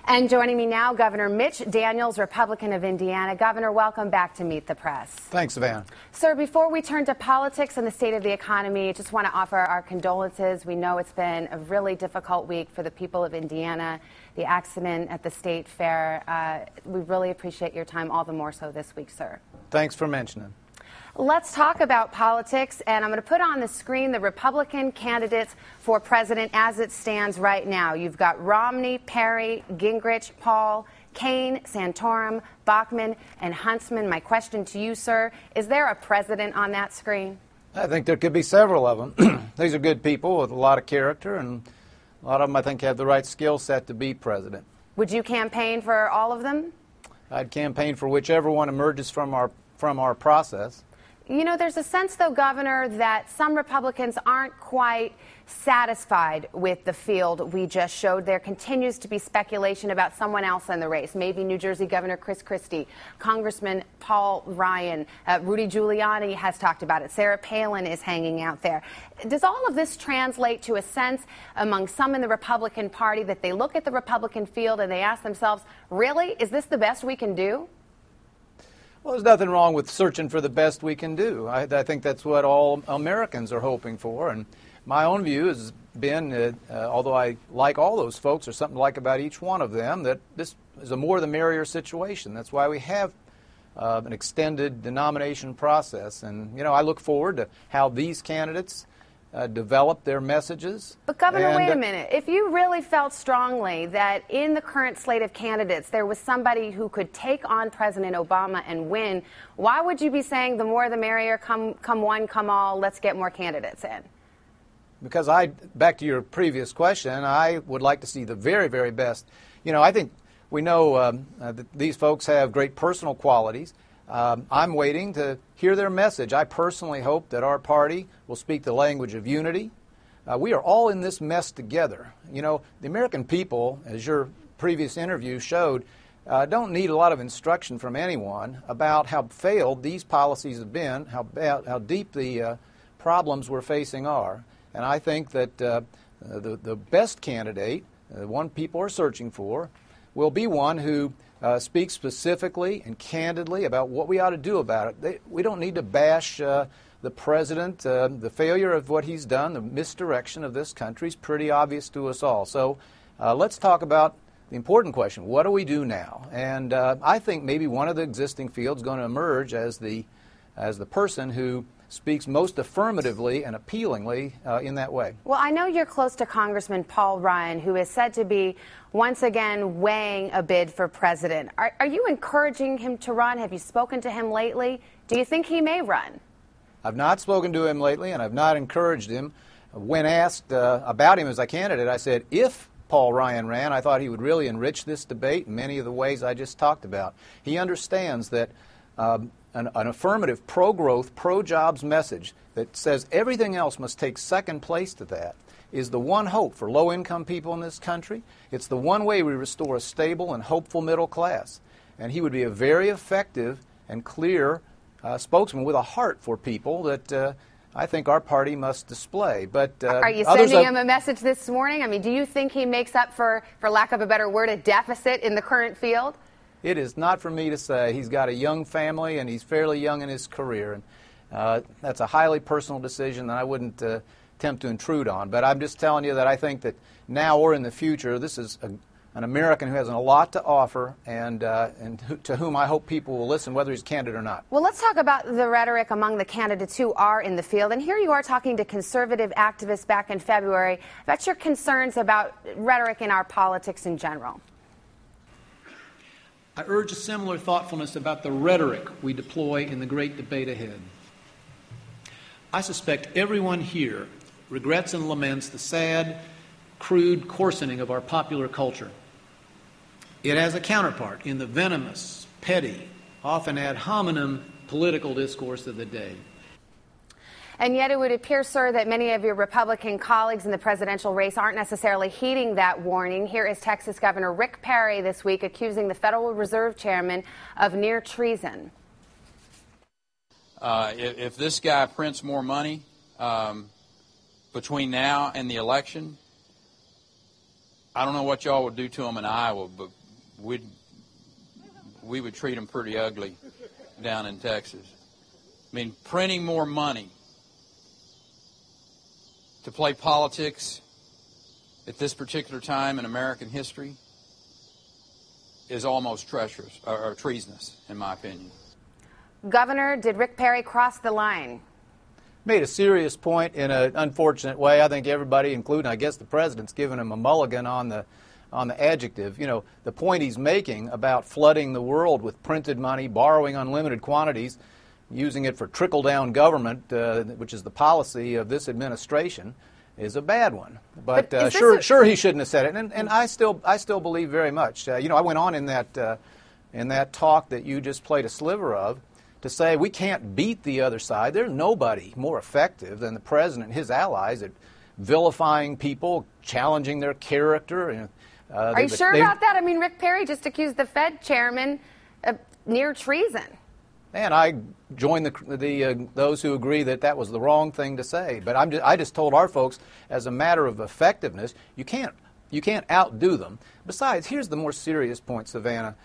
And joining me now, Governor Mitch Daniels, Republican of Indiana. Governor, welcome back to Meet the Press. Thanks, Savannah. Sir, before we turn to politics and the state of the economy, I just want to offer our condolences. We know it's been a really difficult week for the people of Indiana. The accident at the State Fair. We really appreciate your time, all the more so this week, sir. Thanks for mentioning. Let's talk about politics, and I'm going to put on the screen the Republican candidates for president as it stands right now. You've got Romney, Perry, Gingrich, Paul, Kaine, Santorum, Bachmann, and Huntsman. My question to you, sir, is there a president on that screen? I think there could be several of them. These are good people with a lot of character, and a lot of them, I think, have the right skill set to be president. Would you campaign for all of them? I'd campaign for whichever one emerges from our process. You know, there's a sense, though, Governor, that some Republicans aren't quite satisfied with the field we just showed. There continues to be speculation about someone else in the race, maybe New Jersey Governor Chris Christie, Congressman Paul Ryan, Rudy Giuliani has talked about it. Sarah Palin is hanging out there. Does all of this translate to a sense among some in the Republican Party that they look at the Republican field and they ask themselves, really, is this the best we can do? Well, there's nothing wrong with searching for the best we can do. I think that's what all Americans are hoping for. And my own view has been, although I like all those folks, there's something to like about each one of them, that this is a more the merrier situation. That's why we have an extended nomination process. And, you know, I look forward to how these candidates develop their messages. But, Governor, wait a minute. If you really felt strongly that in the current slate of candidates there was somebody who could take on President Obama and win, why would you be saying the more the merrier, come one, come all, let's get more candidates in? Because back to your previous question, I would like to see the very, very best. You know, I think we know that these folks have great personal qualities. I'm waiting to hear their message. I personally hope that our party will speak the language of unity. We are all in this mess together. You know, the American people, as your previous interview showed, don't need a lot of instruction from anyone about how failed these policies have been, how deep the problems we're facing are. And I think that the best candidate, the one people are searching for, will be one who speaks specifically and candidly about what we ought to do about it. We don't need to bash the president. The failure of what he's done, the misdirection of this country is pretty obvious to us all. So let's talk about the important question. What do we do now? And I think maybe one of the existing fields is going to emerge as the person who speaks most affirmatively and appealingly in that way. Well, I know you're close to Congressman Paul Ryan, who is said to be once again weighing a bid for president. Are you encouraging him to run? Have you spoken to him lately? Do you think he may run? I've not spoken to him lately, and I've not encouraged him. When asked about him as a candidate, I said if Paul Ryan ran, I thought he would really enrich this debate in many of the ways I just talked about. He understands that an affirmative pro-growth, pro-jobs message that says everything else must take second place to that is the one hope for low-income people in this country. It's the one way we restore a stable and hopeful middle class. And he would be a very effective and clear spokesman with a heart for people that I think our party must display. But are you sending him a message this morning? I mean, do you think he makes up for lack of a better word, a deficit in the current field? It is not for me to say. He's got a young family, and he's fairly young in his career. And that's a highly personal decision that I wouldn't attempt to intrude on. But I'm just telling you that I think that now or in the future, this is an American who has a lot to offer and to whom I hope people will listen, whether he's a candidate or not. Well, let's talk about the rhetoric among the candidates who are in the field. And here you are talking to conservative activists back in February about your concerns about rhetoric in our politics in general. I urge a similar thoughtfulness about the rhetoric we deploy in the great debate ahead. I suspect everyone here regrets and laments the sad, crude coarsening of our popular culture. It has a counterpart in the venomous, petty, often ad hominem political discourse of the day. And yet it would appear, sir, that many of your Republican colleagues in the presidential race aren't necessarily heeding that warning. Here is Texas Governor Rick Perry this week accusing the Federal Reserve Chairman of near treason. If this guy prints more money between now and the election, I don't know what y'all would do to them in Iowa, but we would treat them pretty ugly down in Texas. I mean, printing more money to play politics at this particular time in American history is almost treacherous or treasonous, in my opinion. Governor, did Rick Perry cross the line? Made a serious point in an unfortunate way. I think everybody, including I guess the president's, given him a mulligan on the adjective. You know, the point he's making about flooding the world with printed money, borrowing unlimited quantities, using it for trickle-down government, which is the policy of this administration, is a bad one. But sure he shouldn't have said it, and I still believe very much. You know, I went on in that talk that you just played a sliver of to say we can't beat the other side. There's nobody more effective than the president and his allies at vilifying people, challenging their character. Are you sure about that? I mean, Rick Perry just accused the Fed chairman of near treason. And I join those who agree that that was the wrong thing to say. But I just told our folks, as a matter of effectiveness, you can't outdo them. Besides, here's the more serious point, Savannah.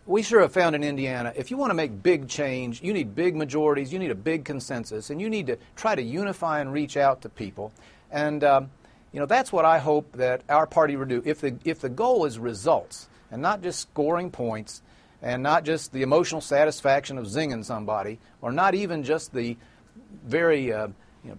We sure have found in Indiana, if you want to make big change, you need big majorities, you need a big consensus, and you need to try to unify and reach out to people. And you know, that's what I hope that our party would do. If the goal is results and not just scoring points, and not just the emotional satisfaction of zinging somebody, or not even just the very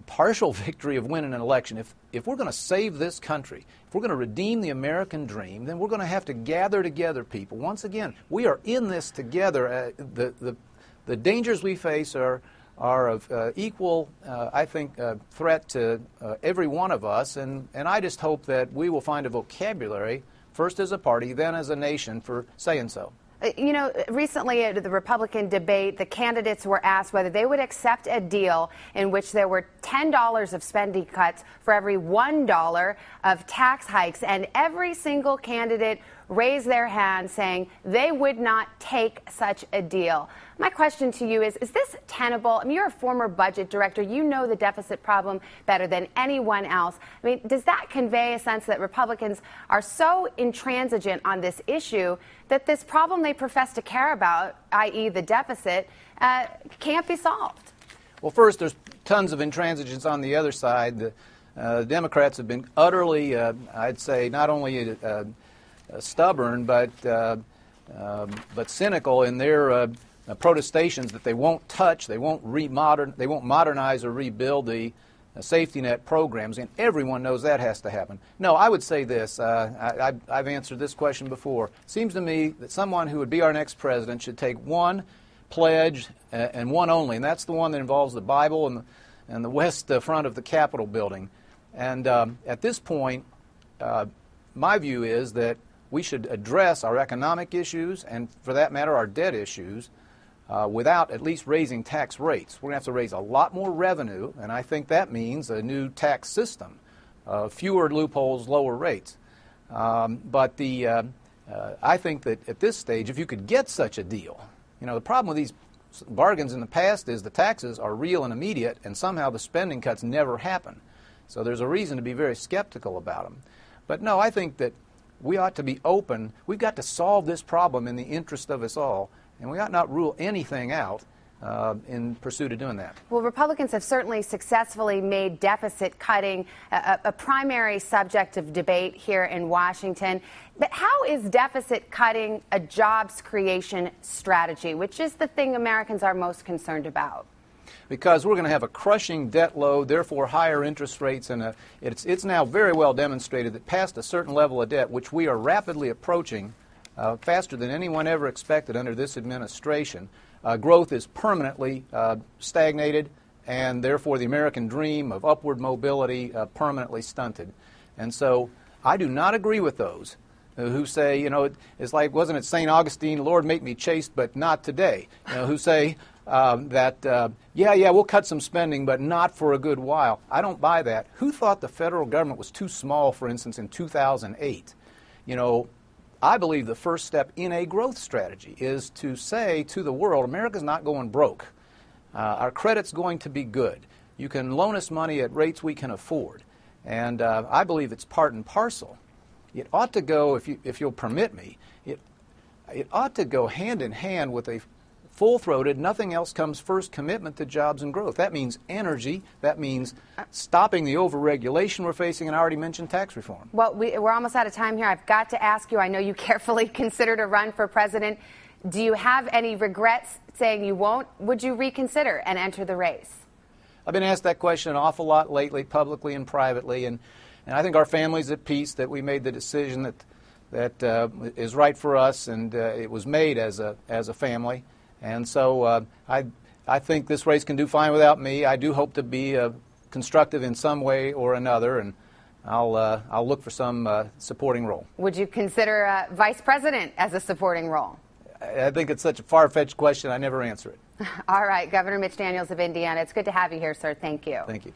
partial victory of winning an election. If we're going to save this country, if we're going to redeem the American dream, then we're going to have to gather together, people. Once again, we are in this together. The dangers we face are of equal, I think, threat to every one of us, and I just hope that we will find a vocabulary, first as a party, then as a nation, for saying so. You know, recently at the Republican debate, the candidates were asked whether they would accept a deal in which there were $10 of spending cuts for every $1 of tax hikes, and every single candidate raised their hand saying they would not take such a deal. My question to you is this tenable? I mean, you're a former budget director. You know the deficit problem better than anyone else. I mean, does that convey a sense that Republicans are so intransigent on this issue that this problem they profess to care about, i.e. the deficit, can't be solved? Well, first, there's tons of intransigence on the other side. The Democrats have been utterly, I'd say, not only stubborn, but cynical in their protestations that they won't touch, they won't modernize or rebuild the safety net programs, and everyone knows that has to happen. No, I would say this. I've answered this question before. It seems to me that someone who would be our next president should take one pledge and one only, and that's the one that involves the Bible and the west front of the Capitol building. And at this point, my view is that we should address our economic issues and, for that matter, our debt issues without at least raising tax rates. We're going to have to raise a lot more revenue, and I think that means a new tax system, fewer loopholes, lower rates. But I think that at this stage, if you could get such a deal, you know, the problem with these bargains in the past is the taxes are real and immediate, and somehow the spending cuts never happen. So there's a reason to be very skeptical about them. But no, I think that we ought to be open. We've got to solve this problem in the interest of us all, and we ought not rule anything out in pursuit of doing that. Well, Republicans have certainly successfully made deficit cutting a primary subject of debate here in Washington. But how is deficit cutting a jobs creation strategy, which is the thing Americans are most concerned about? Because we're going to have a crushing debt load, therefore higher interest rates, and it's now very well demonstrated that past a certain level of debt, which we are rapidly approaching faster than anyone ever expected under this administration, growth is permanently stagnated, and therefore the American dream of upward mobility permanently stunted. And so I do not agree with those who say, you know, it's like, wasn't it St. Augustine, Lord, make me chaste, but not today, you know, who say, we'll cut some spending, but not for a good while. I don't buy that. Who thought the federal government was too small, for instance, in 2008? You know, I believe the first step in a growth strategy is to say to the world, America's not going broke. Our credit's going to be good. You can loan us money at rates we can afford. And I believe it's part and parcel it ought to go, if you'll permit me, it ought to go hand in hand with a full-throated, nothing else comes first commitment to jobs and growth. That means energy. That means stopping the overregulation we're facing, and I already mentioned tax reform. Well, we're almost out of time here. I've got to ask you, I know you carefully considered a run for president. Do you have any regrets saying you won't? Would you reconsider and enter the race? I've been asked that question an awful lot lately, publicly and privately, and I think our family's at peace that we made the decision that is right for us, and it was made as a family. And so I think this race can do fine without me. I do hope to be constructive in some way or another, and I'll look for some supporting role. Would you consider vice president as a supporting role? I think it's such a far-fetched question, I never answer it. All right, Governor Mitch Daniels of Indiana. It's good to have you here, sir. Thank you. Thank you.